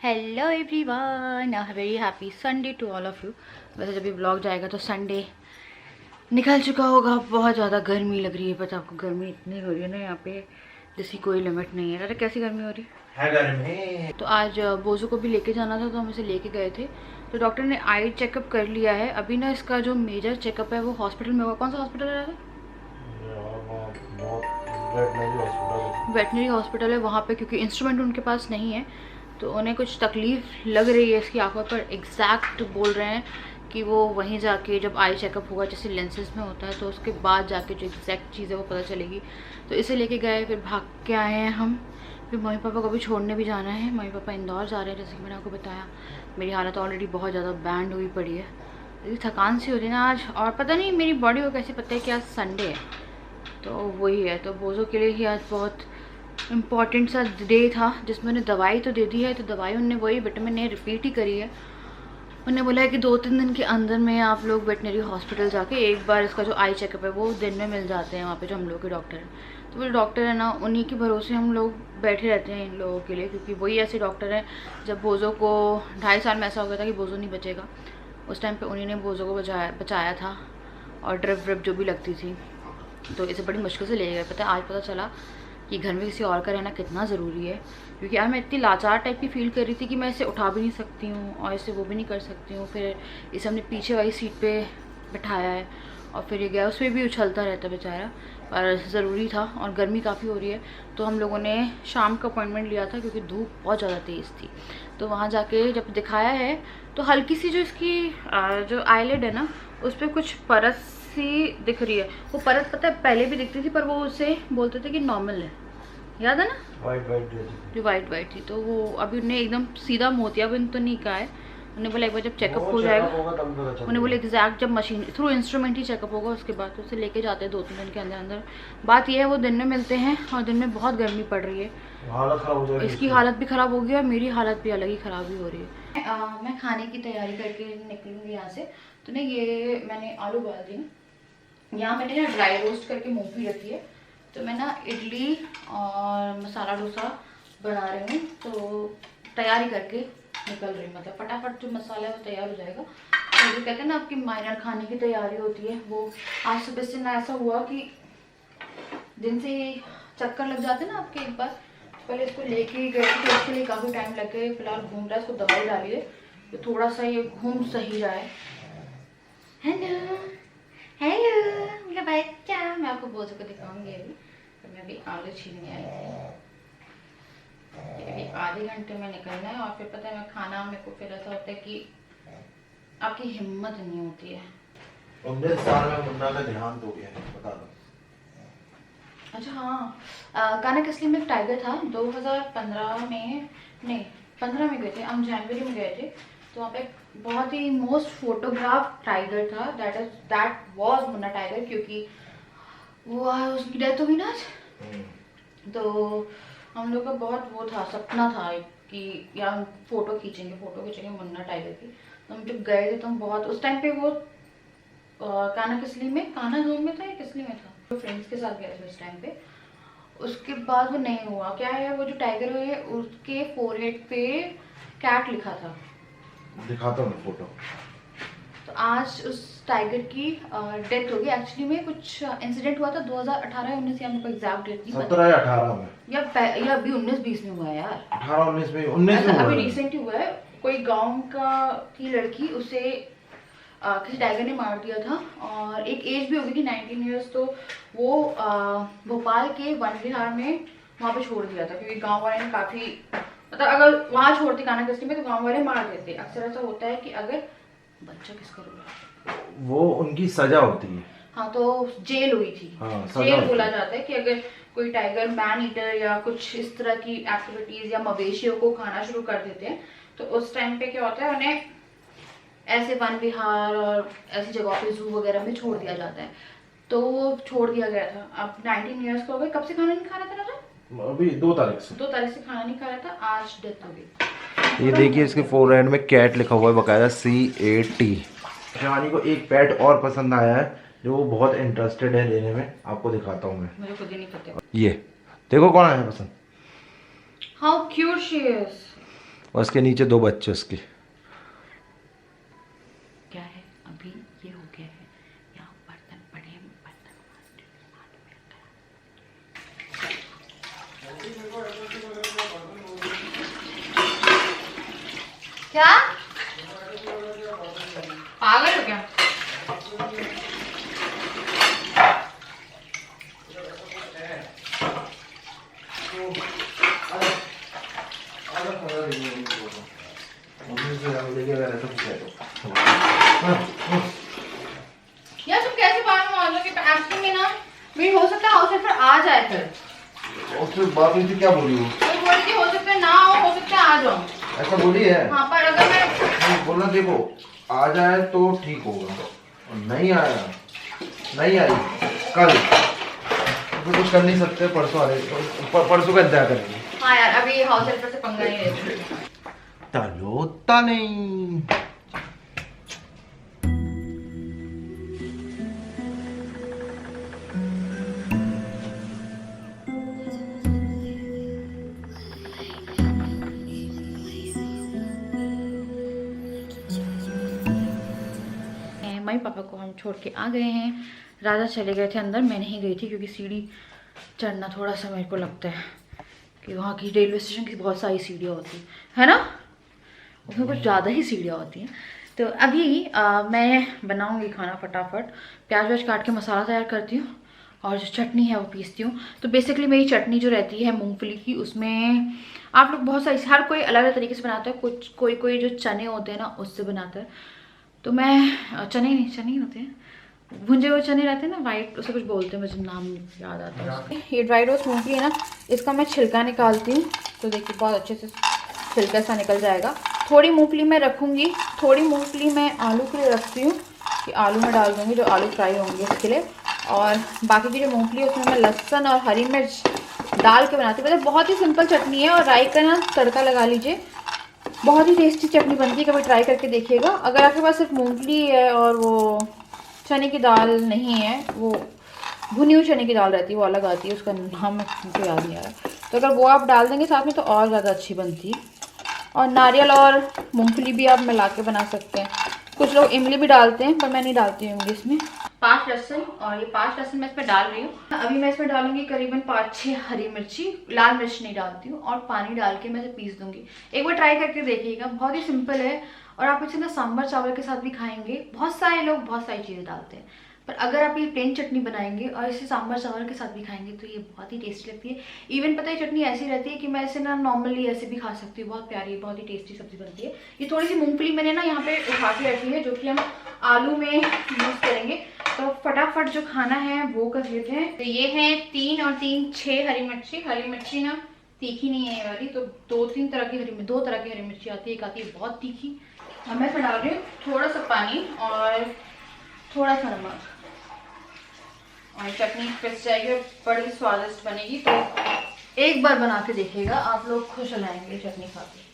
Hello everyone, a very happy Sunday to all of you. वैसे जब ये blog जाएगा तो संडे निकल चुका होगा। बहुत ज़्यादा गर्मी लग रही है, पता आपको गर्मी इतनी हो रही है ना यहाँ पे जिसकी कोई लिमिट नहीं है। अरे कैसी गर्मी हो रही है गर्मी। तो आज बोझों को भी लेके जाना था तो हम इसे लेके गए थे। तो डॉक्टर ने आई चेकअप कर लिया है। अभी ना इसका जो मेजर चेकअप है वो हॉस्पिटल में होगा। कौन सा हॉस्पिटल है? वेटनरी हॉस्पिटल है वहाँ पे, क्योंकि इंस्ट्रूमेंट उनके पास नहीं है तो उन्हें कुछ तकलीफ़ लग रही है इसकी आंखों पर। एग्जैक्ट बोल रहे हैं कि वो वहीं जाके जब आई चेकअप होगा जैसे लेंसेज में होता है तो उसके बाद जाके जो एग्जैक्ट चीज़ है वो पता चलेगी। तो इसे लेके गए, फिर भाग के आए हैं हम। फिर मम्मी पापा को भी छोड़ने भी जाना है। मम्मी पापा इंदौर जा रहे हैं जैसे कि मैंने आपको बताया। मेरी हालत ऑलरेडी बहुत ज़्यादा बैंड हुई पड़ी है, थकान सी हो रही है ना आज। और पता नहीं मेरी बॉडी को कैसे पता है कि आज संडे है, तो वही है। तो बोझों के लिए ही आज बहुत इम्पॉर्टेंट सा डे था जिसमें उन्हें दवाई तो दे दी है। तो दवाई उनने वही विटामिन ए रिपीट ही करी है। उन्होंने बोला है कि 2-3 दिन के अंदर में आप लोग वेटनरी हॉस्पिटल जाके एक बार इसका जो आई चेकअप है वो दिन में मिल जाते हैं वहाँ पे जो हम लोग के डॉक्टर हैं। तो वो डॉक्टर है ना, उन्हीं के भरोसे हम लोग बैठे रहते हैं इन लोगों के लिए, क्योंकि वही ऐसे डॉक्टर हैं। जब बोझों को 2.5 साल में ऐसा हो गया था कि बोझों नहीं बचेगा, उस टाइम पर उन्हीं ने बोझों को बचाया था। और ड्रिप व्रिप जो भी लगती थी तो इसे बड़ी मुश्किल से ले गए। आज पता चला कि घर में किसी और का रहना कितना ज़रूरी है। क्योंकि यार मैं इतनी लाचार टाइप की फ़ील कर रही थी कि मैं इसे उठा भी नहीं सकती हूँ और इसे वो भी नहीं कर सकती हूँ। फिर इसे हमने पीछे वाली सीट पे बिठाया है और फिर ये गया, उस पर भी उछलता रहता बेचारा, पर ज़रूरी था। और गर्मी काफ़ी हो रही है तो हम लोगों ने शाम का अपॉइंटमेंट लिया था क्योंकि धूप बहुत ज़्यादा तेज़ थी। तो वहाँ जाके जब दिखाया है तो हल्की सी जो इसकी जो आईलिड है ना उस पर कुछ परत सी दिख रही है। वो परत पता है पहले भी दिखती थी पर वो उसे बोलते थे कि नॉर्मल है, याद है ना? वाइट जो वाइट थी। तो वो अभी उन्हें एकदम सीधा मोतियाबिंद तो नहीं कहा है। उन्हें बोला एक बार जब चेकअप हो जाएगा, उन्हें बोले एग्जैक्ट जब मशीन थ्रू इंस्ट्रूमेंट ही चेकअप होगा उसके बाद तो उसे लेके जाते हैं 2-3 दिन के अंदर अंदर। बात यह है वो दिन में मिलते हैं और दिन में बहुत गर्मी पड़ रही है, हालत खराब हो जाएगी। इसकी हालत भी ख़राब होगी और मेरी हालत भी अलग ही ख़राब ही हो रही है। मैं खाने की तैयारी करके निकलूँगी यहाँ से। तो ना ये मैंने आलू उबाल दिए, यहाँ मैंने ना ड्राई रोस्ट करके मूंगफली रखी है। तो मैं ना इडली और मसाला डोसा बना रही हूँ, तो तैयारी करके निकल रही हूँ। मतलब फटाफट जो मसाला है वो तैयार हो जाएगा। तो जो कहते हैं ना आपकी माइनर खाने की तैयारी होती है, वो आज सुबह से ना ऐसा हुआ कि दिन से चक्कर लग जाते ना आपके। एक बार पहले इसको लेके गए तो उसके लिए काफ़ी टाइम लग गया। फिलहाल घूम रहा है, इसको दवाई डाली है तो थोड़ा सा ये घूम सही जाए। हेलो हेलो मेरा बच्चा, मैं आपको बोझों को दिखाऊंगी अभी। तो मैं अभी आलू छीलने आई थी। अभी आधे घंटे में निकलना है और फिर पता है मैं खाना, मेरे को फिर ऐसा होता है कि आपकी हिम्मत नहीं होती है। 19 साल में मुन्ना का देहांत हो गया, बता दो। अच्छा हाँ, काना कसली में एक टाइगर था 2015 में, नहीं 15 में गए थे हम, जनवरी में गए थे। तो वहाँ पे बहुत ही मोस्ट फोटोग्राफ टाइगर था। दैट वाज मुन्ना टाइगर, क्योंकि वो उसकी डेथ हुई ना। तो हम लोग का बहुत वो था, सपना था कि यार हम फोटो खींचेंगे मुन्ना टाइगर की। तो हम जब गए थे तो हम बहुत उस टाइम पे वो काना किसली में, काना जोन में था या किसली में था, तो फ्रेंड्स के साथ गए थे उस टाइम पे। उसके बाद वो नहीं हुआ। क्या है वो जो टाइगर है उसके फोरहेड पे कैट लिखा था, दिखाता हूँ फोटो। तो आज उस टाइगर की डेथ हो गई। एक्चुअली में कुछ इंसिडेंट हुआ था 2018-19 या मेरे को एग्जैक्ट डेट नहीं पता, 17-18 में या अभी 19-20 में हुआ है यार। 18-19 में, 19 में अभी रिसेंट ही हुआ है। कोई गांव का की लड़की, उसे किसी टाइगर ने मार दिया था और एक एज भी हो गई थी 19 ईयर्स। तो वो भोपाल के वन विहार में वहाँ पे छोड़ दिया था, क्योंकि गांव वाले ने काफ़ी, मतलब अगर वहाँ छोड़ते काना कसली में तो गांव वाले मार देते। अक्सर ऐसा होता है कि अगर बच्चा किसका रोला, वो उनकी सजा होती है। हाँ तो जेल हुई थी। हाँ, जेल बोला जाता है कि अगर कोई टाइगर मैन ईटर या कुछ इस तरह की एक्टिविटीज या मवेशियों को खाना शुरू कर देते हैं तो उस टाइम पे क्या होता है, उन्हें ऐसे वन विहार और ऐसी जगह पे जू वगैरह में छोड़ दिया जाता है। तो वो छोड़ दिया गया था। अब 19 ईयर्स का हो गया। कब से खाना नहीं खा रहा था राजा? अभी 2 तारीख से 2 तारीख से खाना नहीं खा रहा था, आज डेथ हो गई। ये देखिए इसके फोरहेड में कैट लिखा हुआ है बकायदा, CAT। शिवानी को एक पेट और पसंद आया है जो वो बहुत इंटरेस्टेड है लेने में, आपको दिखाता हूँ मैं। मुझे खुद ही नहीं पता। ये देखो कौन आया पसंद। How cute she is. और उसके नीचे 2 बच्चे उसके। क्या है अभी ये हो गया है, यहाँ बर्तन पड़े हैं, बर्तन क्या पागल हो क्या? यार तुम कैसे बाहर मान लो कि एक्चुअली में ना मेरी हो सकता है हाउस हेल्पर आ जाए, फिर उससे बात हुई थी, क्या बोली वो? तो बोली थी हो सकता है ना हो सकता है आ जाऊं, ऐसा बोली है? हाँ पर अगर मैं बोलना देखो आ जाए तो ठीक होगा, और नहीं आया, नहीं आई कल तो कुछ कर नहीं सकते, परसों आ रहे, परसों का इंतजार करेंगे। हाँ यार अभी हाउस हेल्पर से पंगा नहीं लेते। तालो ता नहीं। मम्मी पापा को हम छोड़ के आ गए हैं, राजा चले गए थे अंदर, मैं नहीं गई थी क्योंकि सीढ़ी चढ़ना थोड़ा सा मेरे को लगता है कि वहाँ की रेलवे स्टेशन की बहुत सारी सीढ़ियाँ होती है ना, उसमें कुछ ज़्यादा ही सीढ़ियाँ होती हैं। तो अभी मैं बनाऊँगी खाना फटाफट, प्याज व्याज काट के मसाला तैयार करती हूँ और जो चटनी है वो पीसती हूँ। तो बेसिकली मेरी चटनी जो रहती है मूंगफली की, उसमें आप लोग बहुत सारी, हर कोई अलग अलग तरीके से बनाता है, कुछ कोई जो चने होते हैं ना उससे बनाता है, तो मैं चने ही होते हैं, भुंजे हुए चने रहते हैं ना वाइट, उसे कुछ बोलते हैं, मुझे नाम याद आता है उसका। ये ड्राई रोस्ट मूंगफली है ना, इसका मैं छिलका निकालती हूँ, तो देखिए बहुत अच्छे से छिलका सा निकल जाएगा। थोड़ी मूंगफली मैं रखूँगी, थोड़ी मूंगफली मैं आलू के लिए रखती हूँ कि आलू में डाल दूँगी, जो आलू फ्राई होंगे उसके लिए, और बाकी की जो मूंगफली है उसमें मैं लहसुन और हरी मिर्च डाल के बनाती हूँ। मतलब बहुत ही सिंपल चटनी है, और राई का ना तड़का लगा लीजिए, बहुत ही टेस्टी चटनी बनती है, कभी ट्राई करके देखिएगा। अगर आपके पास सिर्फ मूंगफली है और वो चने की दाल नहीं है, वो भुनी हुई चने की दाल रहती है, वो अलग आती है, उसका नाम मुझे याद नहीं आ रहा, तो अगर वो आप डाल देंगे साथ में तो और ज़्यादा अच्छी बनती है। और नारियल और मूंगफली भी आप मिला के बना सकते हैं, कुछ लोग इमली भी डालते हैं, पर मैं नहीं डालती हूँ इमली इसमें। 5 लहसुन, और ये 5 लहसुन मैं इसमें डाल रही हूँ। अभी मैं इसमें डालूंगी करीबन 5-6 हरी मिर्ची, लाल मिर्च नहीं डालती हूँ, और पानी डाल के मैं इसे पीस दूंगी। एक बार ट्राई करके देखिएगा, बहुत ही सिंपल है, और आप इसे ना सांभर चावल के साथ भी खाएंगे। बहुत सारे लोग बहुत सारी चीज़ें डालते हैं, पर अगर आप ये प्लेन चटनी बनाएंगे और इसे सांभर चावल के साथ भी खाएंगे तो ये बहुत ही टेस्टी लगती है। इवन पता है चटनी ऐसी रहती है कि मैं इसे ना नॉर्मली ऐसे भी खा सकती हूँ, बहुत प्यारी, बहुत ही टेस्टी सब्जी बनती है। ये थोड़ी सी मूंगफली मैंने ना यहाँ पे उठा के रखी है, जो कि हम आलू में यूज़ करेंगे, तो फटाफट जो खाना है वो कर लेते हैं। तो ये है 3 और 3 6 हरी मिर्ची। हरी मिर्ची ना तीखी नहीं है ये वाली, तो 2-3 तरह की दो तरह की हरी मिर्ची आती है, एक आती है बहुत तीखी। अब मैं इसमें डाल रही हूँ थोड़ा सा पानी और थोड़ा सा नमक, और चटनी पिस जाएगी और बड़ी स्वादिष्ट बनेगी। तो एक बार बना के देखिएगा, आप लोग खुश हो जाएंगे चटनी खा के।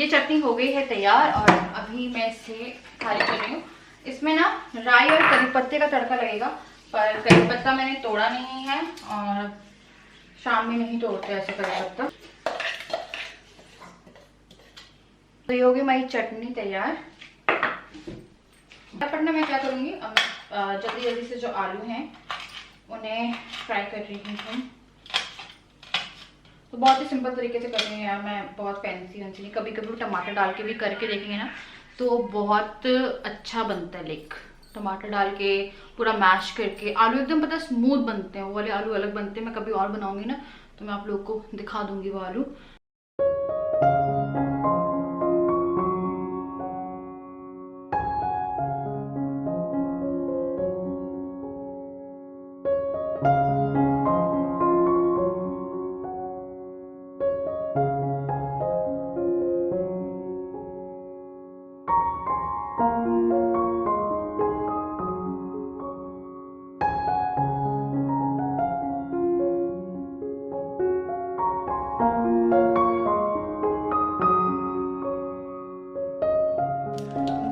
ये चटनी हो गई है तैयार, और अभी मैं इसे खाली कर रही हूँ। इसमें ना राई और करी पत्ते का तड़का लगेगा, पर करी पत्ता मैंने तोड़ा नहीं है, और शाम में नहीं तोड़ते ऐसे करी पत्ता। तो ये होगी हमारी चटनी तैयार। पटना मैं क्या करूँगी, जल्दी जल्दी से जो आलू हैं उन्हें फ्राई कर रही हूँ। तो बहुत ही सिंपल तरीके से कर रही हूँ यार, मैं बहुत फैंसी नहीं। कभी कभी टमाटर डाल के भी करके देखेंगे ना तो बहुत अच्छा बनता है। लाइक टमाटर डाल के पूरा मैश करके आलू एकदम पता स्मूथ बनते हैं, वो वाले आलू अलग बनते हैं। मैं कभी और बनाऊंगी ना तो मैं आप लोग को दिखा दूंगी वो आलू।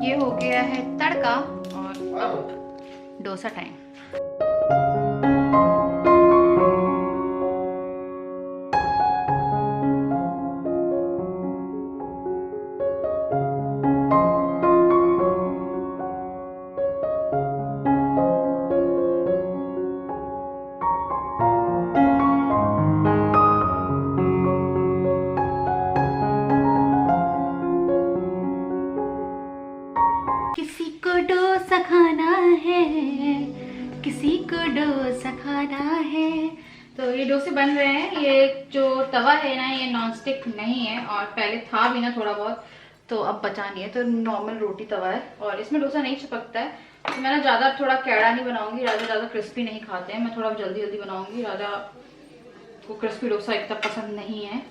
ये हो गया है तड़का, और अब डोसा टाइम। तो ये डोसे बन रहे हैं। ये जो तवा है ना ये नॉन स्टिक नहीं है, और पहले था भी ना थोड़ा बहुत, तो अब बचा नहीं है, तो नॉर्मल रोटी तवा है और इसमें डोसा नहीं चिपकता है। तो मैं ना ज़्यादा थोड़ा कैड़ा नहीं बनाऊंगी, राजा ज़्यादा क्रिस्पी नहीं खाते हैं, मैं थोड़ा जल्दी जल्दी बनाऊंगी, राजा को क्रिस्पी डोसा इतना पसंद नहीं है।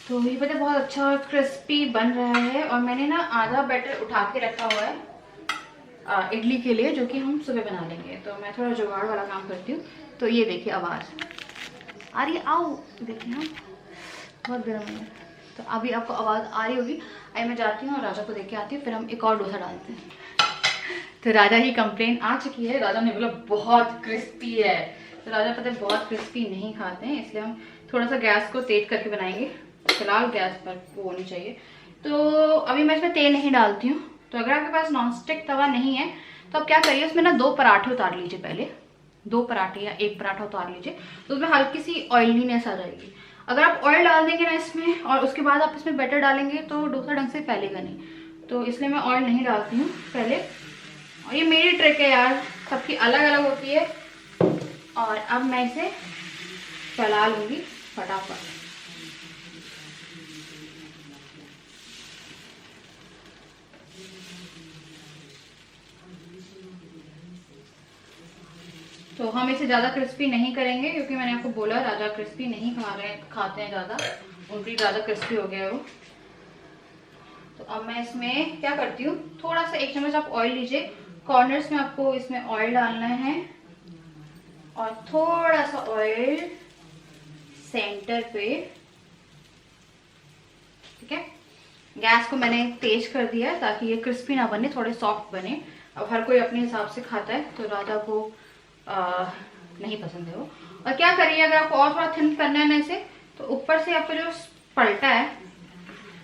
तो ये पता बहुत अच्छा क्रिस्पी बन रहा है। और मैंने ना आधा बैटर उठा के रखा हुआ है इडली के लिए, जो कि हम सुबह बना लेंगे। तो मैं थोड़ा जुगाड़ वाला काम करती हूँ। तो ये देखिए आवाज़ आ रही है, आओ देखिए, हाँ बहुत गर्म है। तो अभी आपको आवाज़ आ रही होगी। आई मैं जाती हूँ और राजा को देख के आती हूँ, फिर हम एक और डोसा डालते हैं। तो राजा की कंप्लेन आ चुकी है, राजा ने बोला बहुत क्रिस्पी है। तो राजा पता है बहुत क्रिस्पी नहीं खाते हैं, इसलिए हम थोड़ा सा गैस को तेज करके बनाएंगे। फिलहाल गैस पर वो होनी चाहिए। तो अभी मैं इसमें तेल नहीं डालती हूँ। तो अगर आपके पास नॉन स्टिक तवा नहीं है तो आप क्या करिए, उसमें ना 2 पराठे उतार लीजिए, पहले 2 पराठे या 1 पराठा उतार लीजिए, तो उसमें हल्की सी ऑयलीनेस आ जाएगी। अगर आप ऑयल डाल देंगे ना इसमें और उसके बाद आप इसमें बैटर डालेंगे तो डोसा ढंग से फैलेगा नहीं। तो इसलिए मैं ऑयल नहीं डालती हूँ पहले। और ये मेरी ट्रिक है यार, सबकी अलग अलग होती है। और अब मैं इसे फैला लूँगी फटाफट। तो हम इसे ज़्यादा क्रिस्पी नहीं करेंगे, क्योंकि मैंने आपको बोला राजा क्रिस्पी नहीं खाते हैं ज़्यादा, उनकी ज़्यादा क्रिस्पी हो गया है वो। तो अब मैं इसमें क्या करती हूँ, थोड़ा सा 1 चम्मच आप ऑयल लीजिए, कॉर्नर्स में आपको इसमें ऑयल डालना है, और थोड़ा सा ऑयल सेंटर पे, ठीक है। गैस को मैंने तेज कर दिया है ताकि ये क्रिस्पी ना बने, थोड़े सॉफ्ट बने। अब हर कोई अपने हिसाब से खाता है, तो राजा को नहीं पसंद है वो। और क्या करिए, अगर आपको और थोड़ा थिन करना है ना इसे, तो ऊपर से आपको जो पलटा है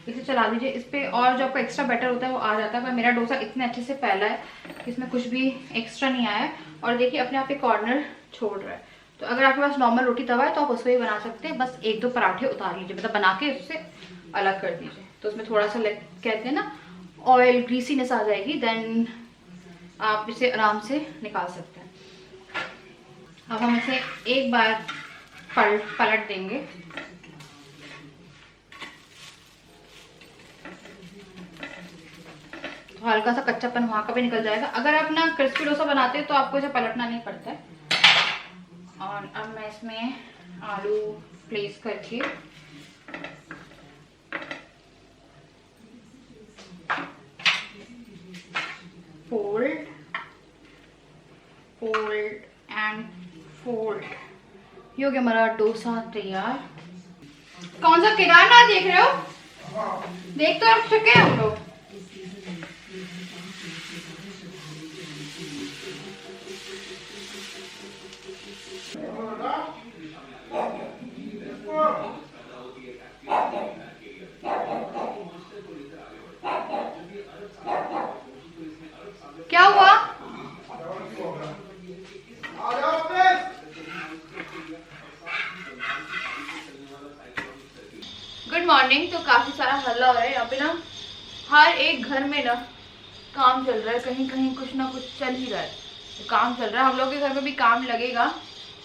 इसे चला दीजिए इस पे, और जो आपका एक्स्ट्रा बैटर होता है वो आ जाता है। पर मेरा डोसा इतने अच्छे से फैला है कि इसमें कुछ भी एक्स्ट्रा नहीं आया है। और देखिए अपने आप पे कॉर्नर छोड़ रहा है। तो अगर आपके पास नॉर्मल रोटी तवा है तो आप उस पर भी बना सकते हैं, बस 1-2 पराठे उतार लीजिए, मतलब बना के उससे अलग कर दीजिए। तो उसमें थोड़ा सा कहते हैं ना ऑयल ग्रीसीनेस आ जाएगी, देन आप इसे आराम से निकाल सकते हैं। अब हम इसे एक बार पलट देंगे। तो हल्का सा कच्चापन वहाँ का भी निकल जाएगा। अगर आप ना क्रिस्पी डोसा बनाते हैं तो आपको इसे पलटना नहीं पड़ता है। और अब मैं इसमें आलू प्लेस करके फोल्ड एंड फोल्ड, ये हो गया हमारा डोसा तैयार। कौन सा केदारनाथ देख रहे हो? देख तो रख चुके हैं हम लोग। क्या हुआ? Good morning. तो काफी सारा हल्ला हो रहा है यहाँ पे ना, हर एक घर में ना काम चल रहा है, कहीं कहीं कुछ ना कुछ चल ही रहा है। तो काम चल रहा है, हम लोग के घर में भी काम लगेगा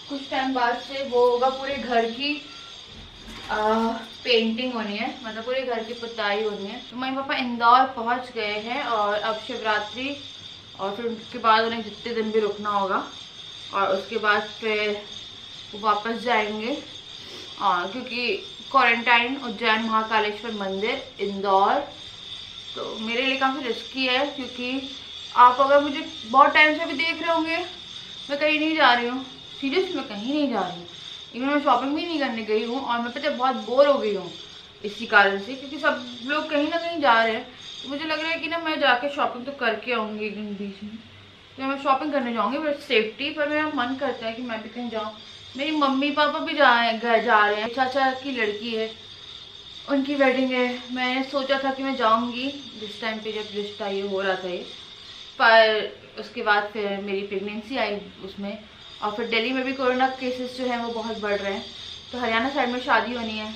कुछ टाइम बाद से। वो होगा पूरे घर की पेंटिंग होनी है, मतलब पूरे घर की पुताई होनी है। तो मम्मी पापा इंदौर पहुंच गए हैं, और अब शिवरात्रि और फिर उसके बाद उन्हें जितने दिन भी रुकना होगा, और उसके बाद फिर वो वापस जाएंगे। क्योंकि क्वारंटाइन उज्जैन महाकालेश्वर मंदिर इंदौर तो मेरे लिए काफ़ी रिस्की है, क्योंकि आप अगर मुझे बहुत टाइम से भी देख रहे होंगे, मैं कहीं नहीं जा रही हूँ, सीरियसली मैं कहीं नहीं जा रही हूँ। इवन मैं शॉपिंग भी नहीं करने गई हूँ, और मैं पता बहुत बोर हो गई हूँ इसी कारण से, क्योंकि सब लोग कहीं ना कहीं जा रहे हैं। तो मुझे लग रहा है कि ना मैं जाके शॉपिंग तो करके आऊँगी एक दिन बीच में। तो मैं शॉपिंग करने जाऊँगी बट सेफ्टी पर, मेरा मन करता है कि मैं भी कहीं जाऊँ। मेरी मम्मी पापा भी जा रहे हैं, चाचा की लड़की है, उनकी वेडिंग है। मैंने सोचा था कि मैं जाऊंगी जिस टाइम पे जब रिश्ता ये हो रहा था ये, पर उसके बाद फिर मेरी प्रेगनेंसी आई उसमें, और फिर दिल्ली में भी कोरोना केसेस जो हैं वो बहुत बढ़ रहे हैं। तो हरियाणा साइड में शादी होनी है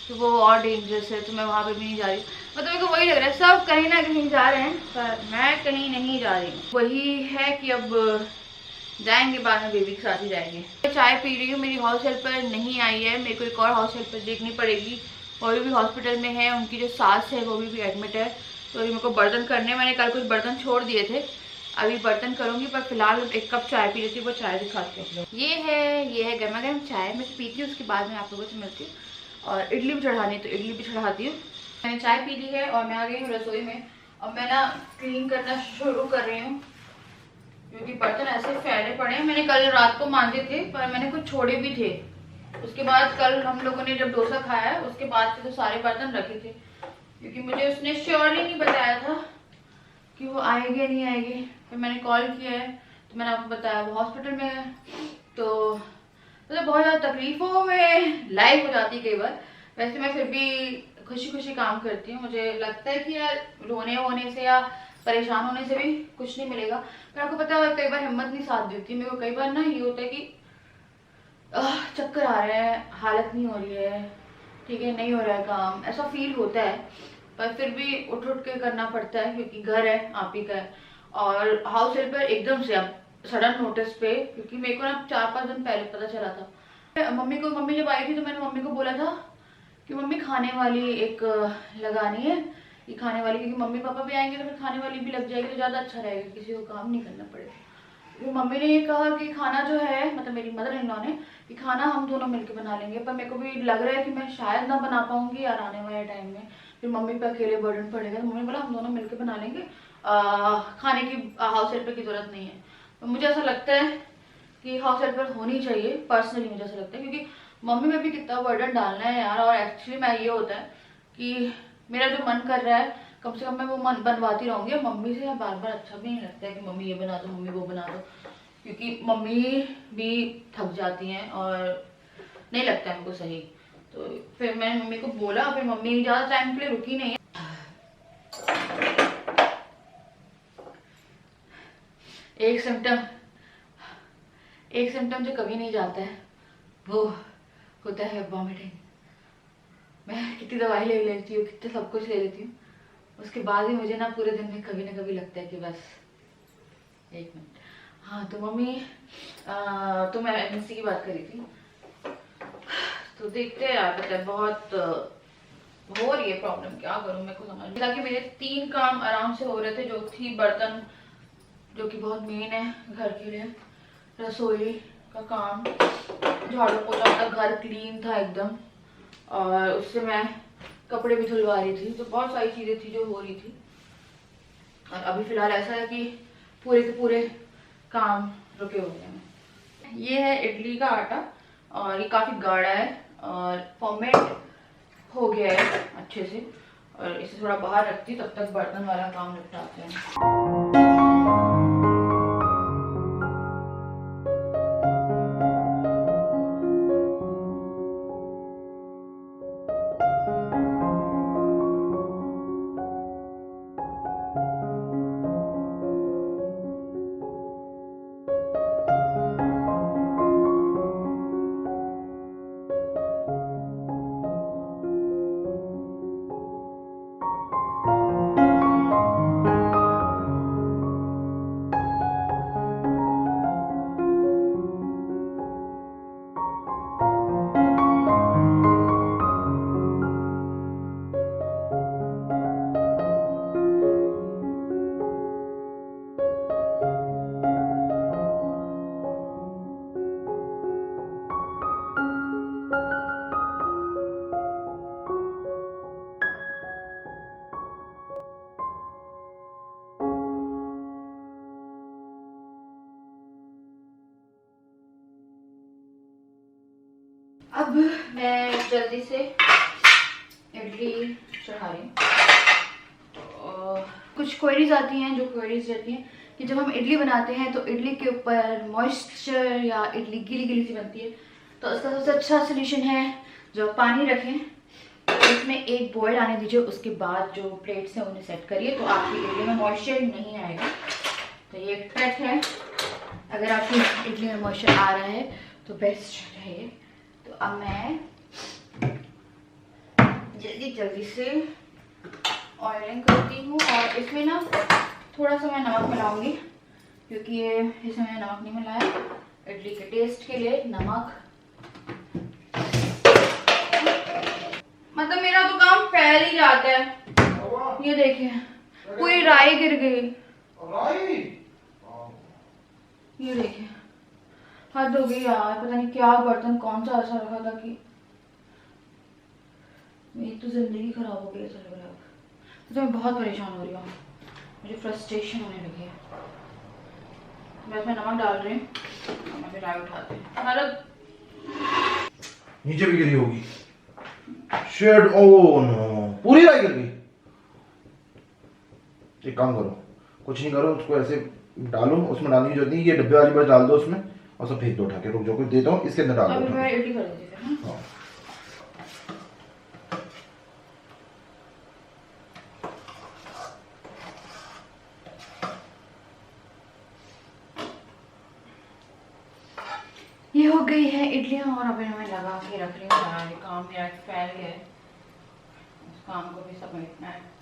तो वो और डेंजरस है, तो मैं वहाँ पे भी नहीं जा रही। मतलब मेरे को वही लग रहा है, सब कहीं ना कहीं जा रहे हैं पर मैं कहीं नहीं जा रही हूँ। वही है कि अब जाएंगे बाद में, बेबी के साथ ही जाएंगे। मैं चाय पी रही हूँ, मेरी हाउस हेल्पर नहीं आई है, मेरे को एक और हाउस हेल्पर देखनी पड़ेगी। और भी हॉस्पिटल में है, उनकी जो सास है वो भी एडमिट है। तो मेरे को बर्तन करने, मैंने कल कुछ बर्तन छोड़ दिए थे, अभी बर्तन करूँगी। पर फिलहाल एक कप चाय पी लेती हूँ, वो चाय दिखाती हूँ आप लोग। ये है गर्मा गर्म चाय, मैं पीती हूँ, उसके बाद में आप लोगों से मिलती हूँ। और इडली भी चढ़ानी, तो इडली भी चढ़ाती हूँ। मैंने चाय पी ली है और मैं आ गई हूँ रसोई में। अब मैं ना क्लीन करना शुरू कर रही हूँ, क्योंकि बर्तन ऐसे फैले पड़े हैं। मैंने कल रात को मांजे थे, पर मैंने कुछ छोड़े भी थे। उसके बाद कल हम लोगों ने जब डोसा खाया, उसके बाद से तो सारे बर्तन रखे थे, क्योंकि मुझे उसने श्योरली नहीं बताया था कि वो आएगी या नहीं आएगी। फिर मैंने कॉल किया है, तो मैंने आपको बताया वो हॉस्पिटल में है। तो मतलब बहुत ज़्यादा तकलीफ़ों में लाइफ हो जाती है कई बार। वैसे मैं फिर भी खुशी खुशी काम करती हूँ। मुझे लगता है कि यार रोने वोने से या परेशान होने से भी कुछ नहीं मिलेगा। पर आपको पता है कई बार हिम्मत नहीं साथ देती मेरे को। कई बार ना ये होता है कि चक्कर आ रहे हैं, हालत नहीं हो रही है, ठीक है, नहीं हो रहा है काम, ऐसा फील होता है। पर फिर भी उठ उठ के करना पड़ता है, क्योंकि घर है, आप ही का है। और हाउस हेल्पर एकदम से अब सडन नोटिस पे, क्योंकि मेरे को ना 4-5 दिन पहले पता चला था। मम्मी जब आई थी तो मैंने मम्मी को बोला था कि मम्मी खाने वाली एक लगानी है, ये खाने वाली, क्योंकि मम्मी पापा भी आएंगे तो फिर खाने वाली भी लग जाएगी तो ज़्यादा अच्छा रहेगा, किसी को काम नहीं करना पड़ेगा। फिर मम्मी ने ये कहा कि खाना जो है, मतलब मेरी मदर इन लॉ ने, कि खाना हम दोनों मिलकर बना लेंगे। पर मेरे को भी लग रहा है कि मैं शायद ना बना पाऊंगी यार आने वाले टाइम में, फिर मम्मी पे अकेले बर्डन पड़ेगा। तो मम्मी बोला हम दोनों मिलकर बना लेंगे, खाने की हाउस हेल्पर की जरूरत नहीं है। तो मुझे ऐसा लगता है कि हाउस हेल्पर होनी चाहिए, पर्सनली मुझे ऐसा लगता है, क्योंकि मम्मी में भी कितना बर्डन डालना है यार। और एक्चुअली मैं ये होता है कि मेरा जो मन कर रहा है कम से कम मैं वो मन बनवाती रहूँगी। और मम्मी से बार बार अच्छा भी नहीं लगता है कि मम्मी ये बना दो, मम्मी वो बना दो, क्योंकि मम्मी भी थक जाती हैं और नहीं लगता है हमको सही। तो फिर मैंने मम्मी को बोला, फिर मम्मी ज़्यादा टाइम के लिए रुकी नहीं है। एक सिम्टम जो कभी नहीं जाता है वो होता है वॉमिटिंग। मैं कितनी दवाई ले लेती हूँ, कितना सब कुछ ले लेती हूँ, उसके बाद ही मुझे ना पूरे दिन में कभी ना कभी लगता है कि बस एक मिनट। हाँ तो मम्मी तो मैं एमएनसी की बात करी थी, तो देखते हैं यार, पता है बहुत हो रही है प्रॉब्लम, क्या करूँ मेरे को समझ नहीं। ताकि मेरे 3 काम आराम से हो रहे थे, जो थी बर्तन, जो कि बहुत मेन है घर के लिए, रसोई का काम, झाड़ू पोछा था, घर क्लीन था एकदम, और उससे मैं कपड़े भी धुलवा रही थी। तो बहुत सारी चीज़ें थी जो हो रही थी। और अभी फ़िलहाल ऐसा है कि पूरे के पूरे काम रुके हुए हैं। ये है इडली का आटा, और ये काफ़ी गाढ़ा है और फॉर्मेट हो गया है अच्छे से। और इसे थोड़ा बाहर रखती, तब तक बर्तन वाला काम निपटाते हैं। अब मैं जल्दी से इडली चढ़ा रही हूँ। तो कुछ क्वेरीज आती हैं, जो क्वेरीज रहती हैं कि जब हम इडली बनाते हैं तो इडली के ऊपर मॉइस्चर या इडली गीली गीली सी बनती है। तो उसका सबसे अच्छा सोल्यूशन है जो पानी रखें, इसमें एक बॉयल आने दीजिए, उसके बाद जो प्लेट्स हैं उन्हें सेट करिए, तो आपकी इडली में मॉइस्चर नहीं आएगा। तो ये एक ट्रिक है, अगर आपकी इडली में मॉइस्चर आ रहा है तो बेस्ट है। तो अब मैं जल्दी से ऑयलिंग करती हूँ, और इसमें ना थोड़ा सा मैं नमक मिलाऊंगी, क्योंकि ये इसमें मैंने नमक नहीं मिलाया। इडली के टेस्ट के लिए नमक, मतलब मेरा तो काम फैल ही जाता है। ये देखिए पूरी राई गिर गई। ये देखिए हद हो गई यार, पता नहीं क्या बर्तन कौन सा ऐसा रखा था कि मेरी तो जिंदगी खराब हो गई ऐसा लग रहा है। तो मैं बहुत परेशान हो रही हूँ, मुझे फ्रस्ट्रेशन होने लगी है। मैं इसमें नमक डाल रही हूँ और मैं फिर राई उठाती हूँ। हमारा नीचे भी गिरी होगी शेड। ओ नो, पूरी राई गिर गई। एक काम करो, कुछ नहीं करो, उसको ऐसे डालो, उसमें डालने की जरूरत नहीं, ये डब्बे वाली बस डाल दो उसमें और सब फेंक दो उठा के। रुक जाओ, कुछ देता हूँ, इसके अंदर डाल दो। अभी मैं इडली कर देती हूँ। हाँ। ये हो गई है इडलियाँ और अभी मैं लगा के रख रही हूँ यार। काम मेरा फैल गया है, उस काम को भी समेटना है।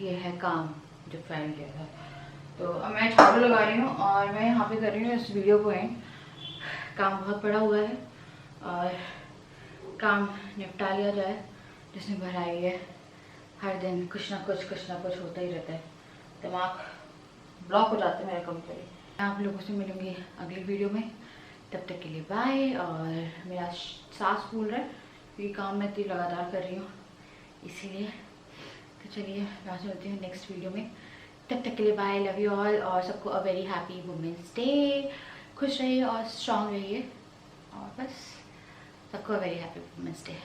ये है काम जो फैल गया था। तो अब मैं झाड़ू लगा रही हूँ और मैं यहाँ पे कर रही हूँ इस वीडियो को एंड। काम बहुत पड़ा हुआ है और काम निपटा लिया जाए जिसमें भराई है। हर दिन कुछ ना कुछ होता ही रहता है, दिमाग ब्लॉक हो जाता है मेरा कभी कभी। मैं आप लोगों से मिलूँगी अगली वीडियो में, तब तक के लिए बाय। और मेरा सांस फूल रहा है क्योंकि काम मैं इतनी लगातार कर रही हूँ इसीलिए। तो चलिए मैं मिलती हूँ नेक्स्ट वीडियो में, तब तक के लिए बाय, लव यू ऑल। और सबको अ वेरी हैप्पी वुमेंस डे। खुश रहिए और स्ट्रांग रहिए और बस सबको अ वेरी हैप्पी वुमेंस डे।